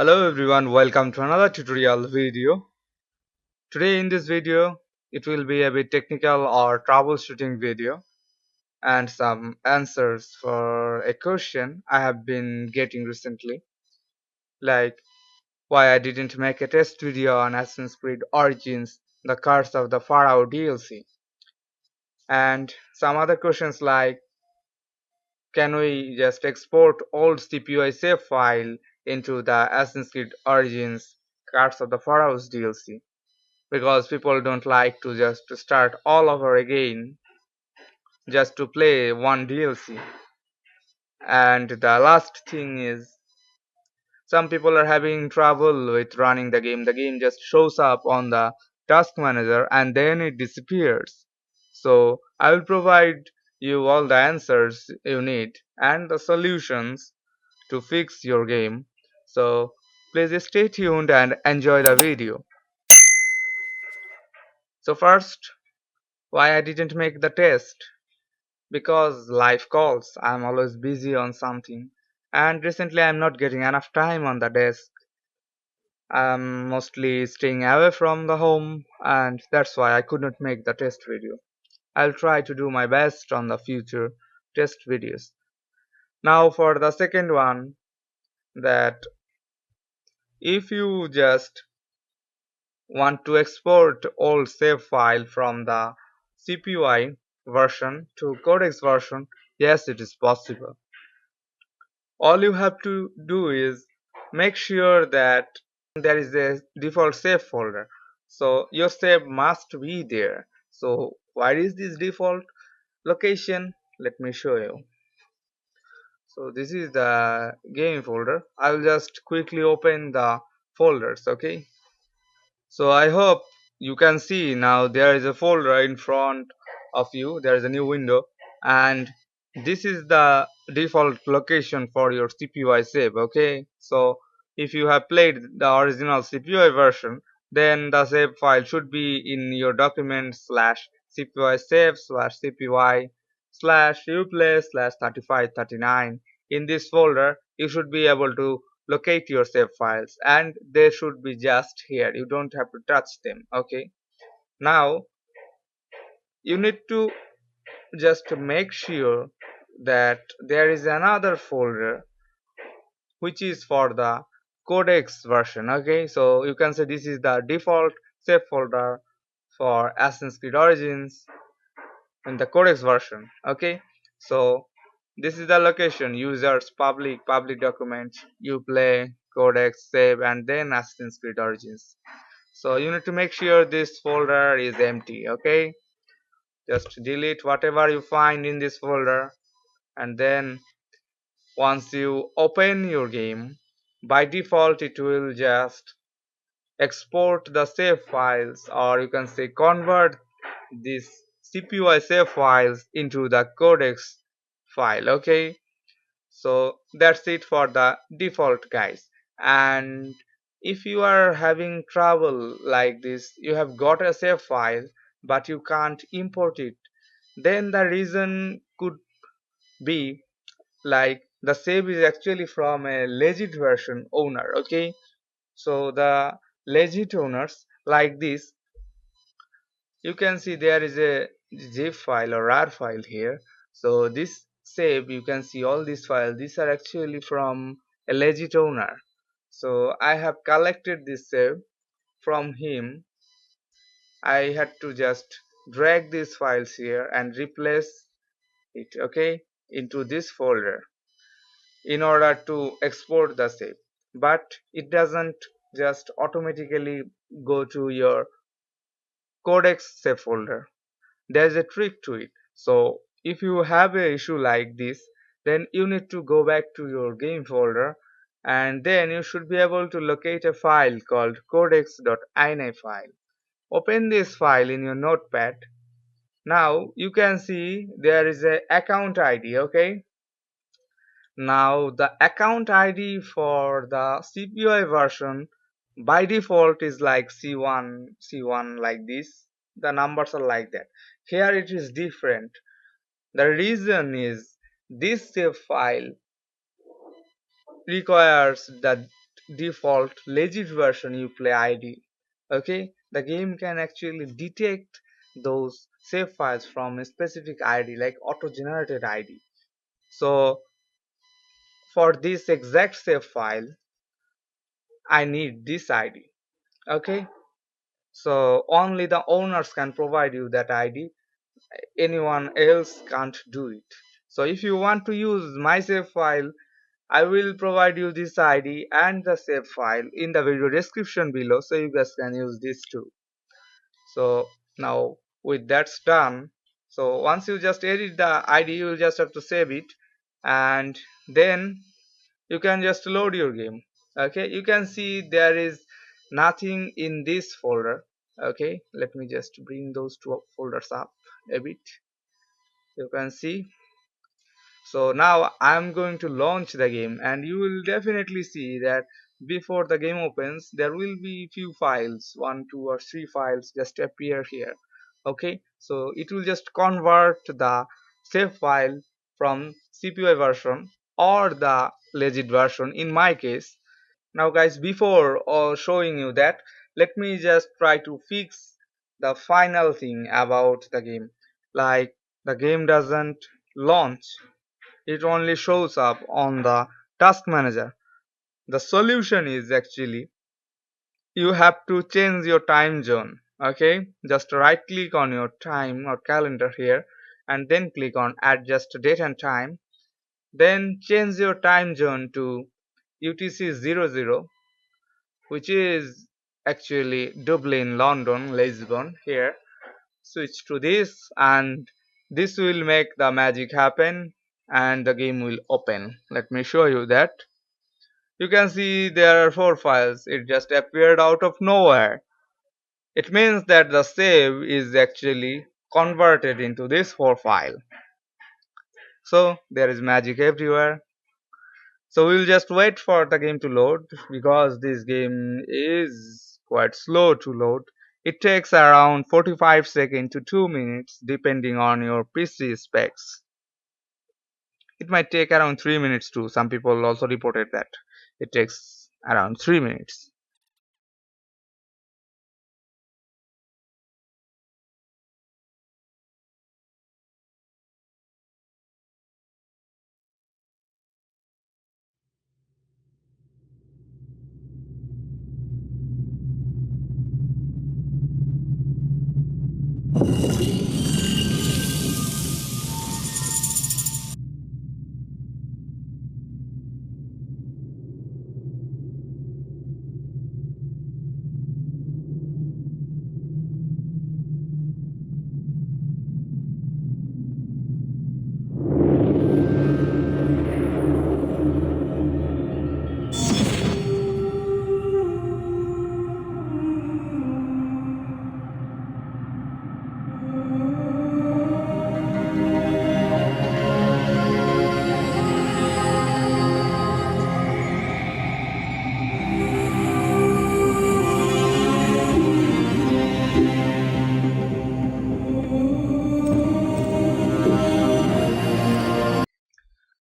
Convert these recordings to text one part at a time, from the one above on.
Hello everyone, welcome to another tutorial video. Today in this video, it will be a bit technical or troubleshooting video and some answers for a question I have been getting recently, like why I didn't make a test video on Assassin's Creed Origins, the Curse of the Pharaoh DLC, and some other questions like can we just export old CPY save file into the Assassin's Creed Origins Curse of the Pharaohs DLC, because people don't like to just start all over again just to play one DLC. And the last thing is some people are having trouble with running the game. The game just shows up on the task manager and then it disappears. So I will provide you all the answers you need and the solutions to fix your game. So please stay tuned and enjoy the video. So first, why I didn't make the test? Because life calls. I'm always busy on something, and recently I'm not getting enough time on the desk. I'm mostly staying away from the home, and that's why I could not make the test video. I'll try to do my best on the future test videos. Now for the second one, that if you just want to export old save file from the CPY version to Codex version, yes, it is possible. All you have to do is make sure that there is a default save folder, so your save must be there. So where is this default location? Let me show you. So this is the game folder. I will just quickly open the folders. Okay, so I hope you can see now there is a folder in front of you. There is a new window, and this is the default location for your CPY save. Okay, so if you have played the original CPY version, then the save file should be in your document slash CPY save slash CPY slash Uplay slash 3539. In this folder, you should be able to locate your save files, and they should be just here. You don't have to touch them. Okay, now you need to just make sure that there is another folder which is for the codex version. Okay, so you can say this is the default save folder for Assassin's Creed Origins in the codex version. Okay, so this is the location: users, public documents, Uplay, codex, save, and then Assassin's Creed Origins. So you need to make sure this folder is empty. Okay, just delete whatever you find in this folder, and then once you open your game, by default it will just export the save files, or you can say convert these CPY save files into the codex file. Okay, so that's it for the default, guys. And if you are having trouble like this, you have got a save file but you can't import it, then the reason could be like the save is actually from a legit version owner. Okay, so the legit owners like this, you can see there is a zip file or rar file here. So this save, you can see all these files, these are actually from a legit owner. So I have collected this save from him. I had to just drag these files here and replace it, okay, into this folder in order to export the save. But it doesn't just automatically go to your codex save folder. There's a trick to it. So if you have an issue like this, then you need to go back to your game folder, and then you should be able to locate a file called codex.ini file. Open this file in your notepad. Now you can see there is a account ID. Okay, now the account ID for the CPY version by default is like C1 like this. The numbers are like that. Here it is different. The reason is this save file requires the default legit version Uplay ID. Okay, the game can actually detect those save files from a specific ID, like auto-generated ID. So for this exact save file, I need this ID. Okay, so only the owners can provide you that ID. Anyone else can't do it. So if you want to use my save file, I will provide you this ID and the save file in the video description below, so you guys can use this too. So now with that's done, so once you just edit the ID, you will just have to save it, and then you can just load your game. Okay, you can see there is nothing in this folder. Okay, let me just bring those two folders up a bit. You can see. So now I'm going to launch the game, and you will definitely see that before the game opens there will be few files, 1 2 or 3 files just appear here. Okay, so it will just convert the save file from CPY version or the legit version in my case. Now guys, before showing you that, let me just try to fix the final thing about the game, like the game doesn't launch, it only shows up on the task manager. The solution is actually you have to change your time zone. Okay, just right click on your time or calendar here, and then click on adjust date and time, then change your time zone to UTC 00, which is actually Dublin, London, Lisbon here. Switch to this, and this will make the magic happen and the game will open. Let me show you that. You can see there are 4 files. It just appeared out of nowhere. It means that the save is actually converted into this 4 file. So there is magic everywhere. So we'll just wait for the game to load, because this game is quite slow to load. It takes around 45 seconds to 2 minutes depending on your PC specs. It might take around 3 minutes too. Some people also reported that it takes around 3 minutes.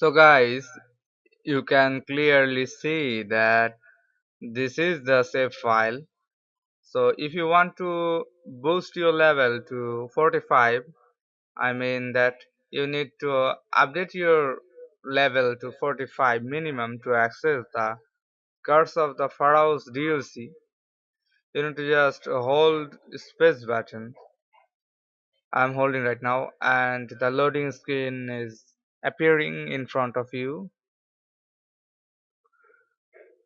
So guys, you can clearly see that this is the save file. So if you want to boost your level to 45, I mean that you need to update your level to 45 minimum to access the Curse of the Pharaohs DLC. You need to just hold space button. I'm holding right now, and the loading screen is appearing in front of you.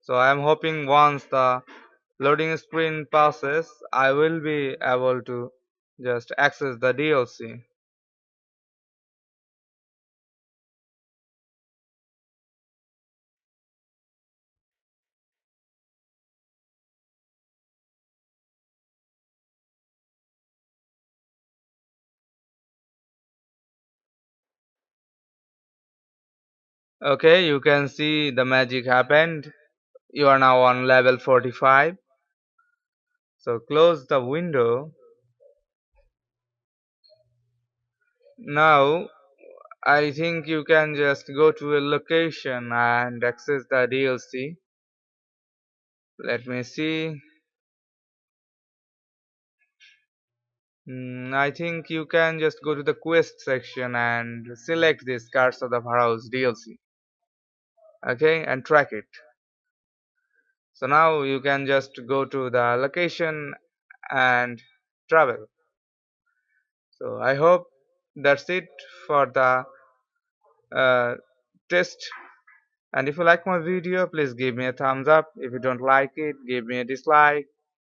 So I'm hoping once the loading screen passes, I will be able to just access the DLC. Okay, you can see the magic happened. You are now on level 45. So close the window. Now I think you can just go to a location and access the DLC. Let me see. I think you can just go to the quest section and select this Cards of the Pharaohs DLC. Okay, and track it. So now you can just go to the location and travel. So I hope that's it for the uh, test. And if you like my video, please give me a thumbs up. If you don't like it, give me a dislike.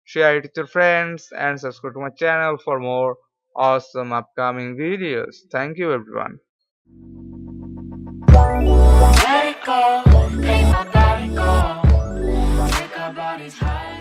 Share it with your friends and subscribe to my channel for more awesome upcoming videos. Thank you everyone. Let it go, make my body go. Take our bodies high.